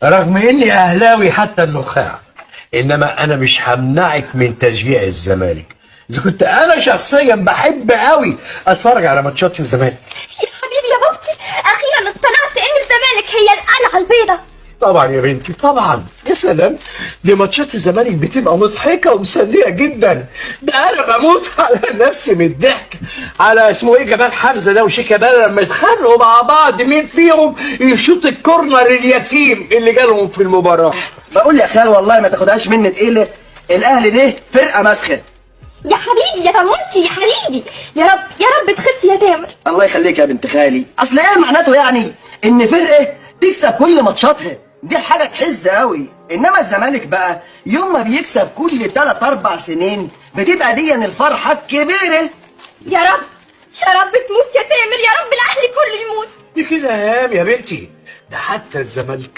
رغم اني اهلاوي حتى النخاع، انما انا مش همنعك من تشجيع الزمالك. اذا كنت انا شخصيا بحب قوي اتفرج على ماتشات الزمالك. يا حبيبي يا بابتي، اخيرا اقتنعت ان الزمالك هي القلعه البيضاء. طبعا يا بنتي طبعا، يا سلام، دي ماتشات الزمالك بتبقى مضحكه ومسليه جدا. ده انا بموت على نفسي من الضحك على اسمه ايه، جمال حمزه ده وشيكابالا لما يتخانقوا مع بعض مين فيهم يشوط الكورنر اليتيم اللي جالهم في المباراه. بقول يا خال والله ما تاخدهاش مني تقيله، الاهلي ده فرقه مسخه. يا حبيبي يا طموتي يا حبيبي، يا رب يا رب تخف يا تامر. الله يخليك يا بنت خالي. اصل ايه معناته يعني ان فرقه تكسب كل ماتشاتها؟ دي حاجه تحز قوي. انما الزمالك بقى يوم ما بيكسب كل 3-4 سنين بتبقى دي الفرحه الكبيره. يا رب يا رب تموت يا تامر، يا رب الاهلي كله يموت. دي كده ايام يا بنتي، ده حتى الزمالك